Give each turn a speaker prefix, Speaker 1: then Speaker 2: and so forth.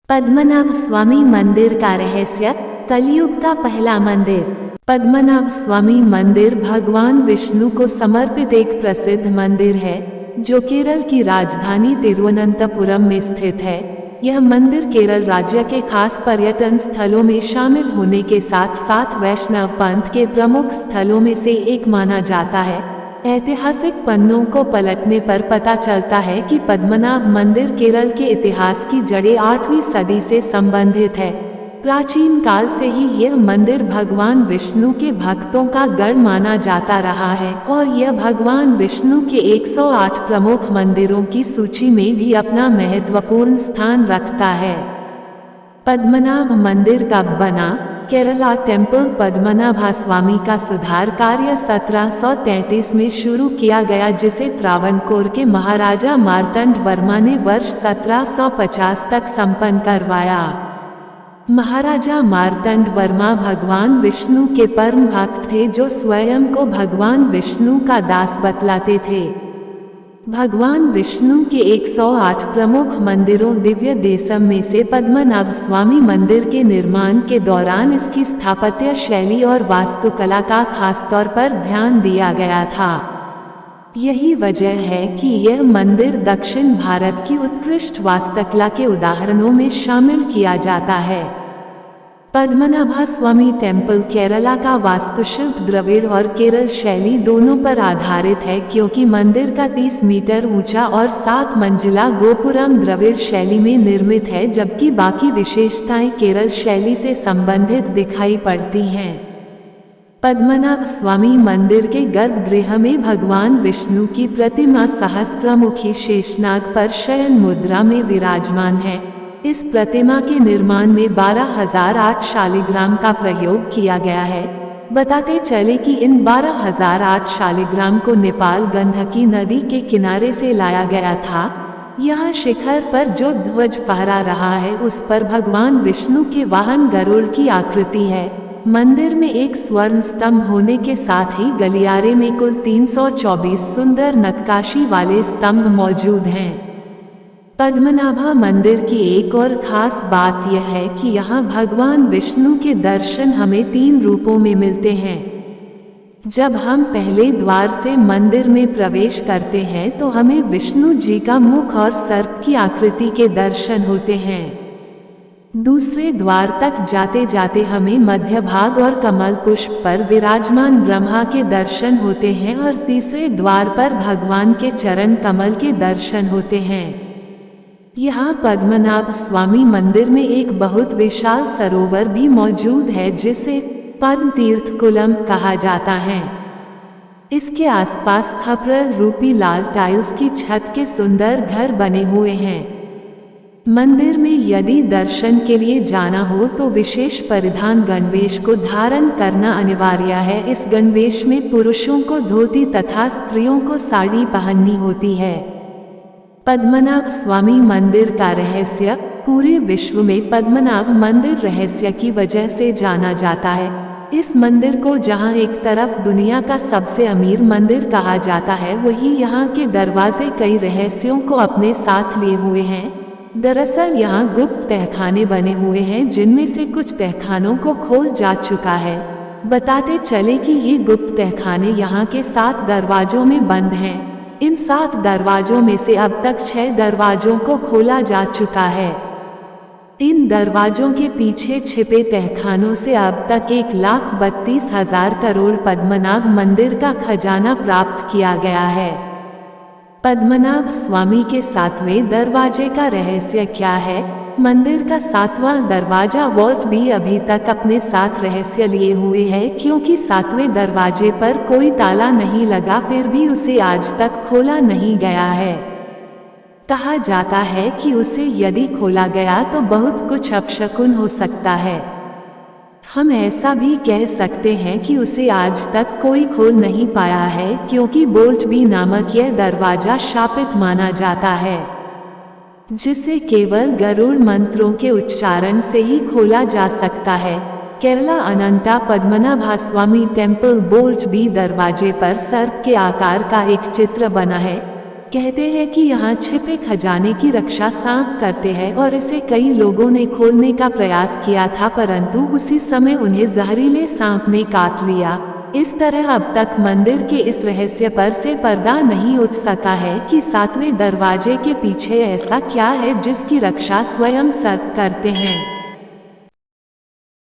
Speaker 1: पद्मनाभ स्वामी मंदिर का रहस्य। कलयुग का पहला मंदिर। पद्मनाभ स्वामी मंदिर भगवान विष्णु को समर्पित एक प्रसिद्ध मंदिर है जो केरल की राजधानी तिरुवनंतपुरम में स्थित है। यह मंदिर केरल राज्य के खास पर्यटन स्थलों में शामिल होने के साथ साथ वैष्णव पंथ के प्रमुख स्थलों में से एक माना जाता है। ऐतिहासिक पन्नों को पलटने पर पता चलता है कि पद्मनाभ मंदिर केरल के इतिहास की जड़ें 8वीं सदी से संबंधित है। प्राचीन काल से ही यह मंदिर भगवान विष्णु के भक्तों का गढ़ माना जाता रहा है और यह भगवान विष्णु के 108 प्रमुख मंदिरों की सूची में भी अपना महत्वपूर्ण स्थान रखता है। पद्मनाभ मंदिर कब बना? केरला टेम्पल पद्मनाभा स्वामी का सुधार कार्य 1733 में शुरू किया गया, जिसे त्रावणकोर के महाराजा मार्तंड वर्मा ने वर्ष 1750 तक संपन्न करवाया। महाराजा मार्तंड वर्मा भगवान विष्णु के परम भक्त थे जो स्वयं को भगवान विष्णु का दास बतलाते थे। भगवान विष्णु के 108 प्रमुख मंदिरों दिव्य देशम में से पद्मनाभ स्वामी मंदिर के निर्माण के दौरान इसकी स्थापत्य शैली और वास्तुकला का खासतौर पर ध्यान दिया गया था। यही वजह है कि यह मंदिर दक्षिण भारत की उत्कृष्ट वास्तुकला के उदाहरणों में शामिल किया जाता है। पद्मनाभा स्वामी टेम्पल केरला का वास्तुशिल्प द्रविड़ और केरल शैली दोनों पर आधारित है, क्योंकि मंदिर का 30 मीटर ऊंचा और 7 मंजिला गोपुरम द्रविड़ शैली में निर्मित है, जबकि बाकी विशेषताएं केरल शैली से संबंधित दिखाई पड़ती हैं। पद्मनाभ स्वामी मंदिर के गर्भगृह में भगवान विष्णु की प्रतिमा सहस्त्रमुखी शेषनाग पर शयन मुद्रा में विराजमान है। इस प्रतिमा के निर्माण में 12,008 शालिग्राम का प्रयोग किया गया है। बताते चले कि इन 12,008 शालिग्राम को नेपाल गंडकी नदी के किनारे से लाया गया था। यहाँ शिखर पर जो ध्वज फहरा रहा है उस पर भगवान विष्णु के वाहन गरुड़ की आकृति है। मंदिर में एक स्वर्ण स्तंभ होने के साथ ही गलियारे में कुल 324 सुंदर नक्काशी वाले स्तंभ मौजूद हैं। पद्मनाभा मंदिर की एक और खास बात यह है कि यहाँ भगवान विष्णु के दर्शन हमें 3 रूपों में मिलते हैं। जब हम पहले द्वार से मंदिर में प्रवेश करते हैं तो हमें विष्णु जी का मुख और सर्प की आकृति के दर्शन होते हैं। दूसरे द्वार तक जाते जाते हमें मध्य भाग और कमल पुष्प पर विराजमान ब्रह्मा के दर्शन होते हैं और तीसरे द्वार पर भगवान के चरण कमल के दर्शन होते हैं। यहाँ पद्मनाभ स्वामी मंदिर में एक बहुत विशाल सरोवर भी मौजूद है जिसे पद्म तीर्थ कुलम कहा जाता है। इसके आसपास खपरल रूपी लाल टाइल्स की छत के सुंदर घर बने हुए हैं। मंदिर में यदि दर्शन के लिए जाना हो तो विशेष परिधान गणवेश को धारण करना अनिवार्य है। इस गणवेश में पुरुषों को धोती तथा स्त्रियों को साड़ी पहननी होती है। पद्मनाभ स्वामी मंदिर का रहस्य। पूरे विश्व में पद्मनाभ मंदिर रहस्य की वजह से जाना जाता है। इस मंदिर को जहां एक तरफ दुनिया का सबसे अमीर मंदिर कहा जाता है, वहीं यहाँ के दरवाजे कई रहस्यों को अपने साथ लिए हुए हैं। दरअसल यहाँ गुप्त तहखाने बने हुए हैं जिनमें से कुछ तहखानों को खोल जा चुका है। बताते चले कि ये गुप्त तहखाने यहाँ के 7 दरवाजों में बंद हैं। इन 7 दरवाजों में से अब तक 6 दरवाजों को खोला जा चुका है। इन दरवाजों के पीछे छिपे तहखानों से अब तक 1,32,000 करोड़ पद्मनाभ मंदिर का खजाना प्राप्त किया गया है। पद्मनाभ स्वामी के 7वें दरवाजे का रहस्य क्या है? मंदिर का 7वां दरवाजा वॉल्ट भी अभी तक अपने साथ रहस्य लिए हुए है, क्योंकि 7वें दरवाजे पर कोई ताला नहीं लगा, फिर भी उसे आज तक खोला नहीं गया है। कहा जाता है कि उसे यदि खोला गया तो बहुत कुछ अपशकुन हो सकता है। हम ऐसा भी कह सकते हैं कि उसे आज तक कोई खोल नहीं पाया है, क्योंकि बोल्ट बी नामक यह दरवाजा शापित माना जाता है, जिसे केवल गरुड़ मंत्रों के उच्चारण से ही खोला जा सकता है। केरला अनंता पद्मनाभा स्वामी टेम्पल बोल्ट बी दरवाजे पर सर्प के आकार का एक चित्र बना है। कहते हैं कि यहाँ छिपे खजाने की रक्षा सांप करते हैं और इसे कई लोगों ने खोलने का प्रयास किया था, परंतु उसी समय उन्हें जहरीले सांप ने काट लिया। इस तरह अब तक मंदिर के इस रहस्य पर से पर्दा नहीं उठ सका है कि 7वें दरवाजे के पीछे ऐसा क्या है जिसकी रक्षा स्वयं सर्प करते हैं।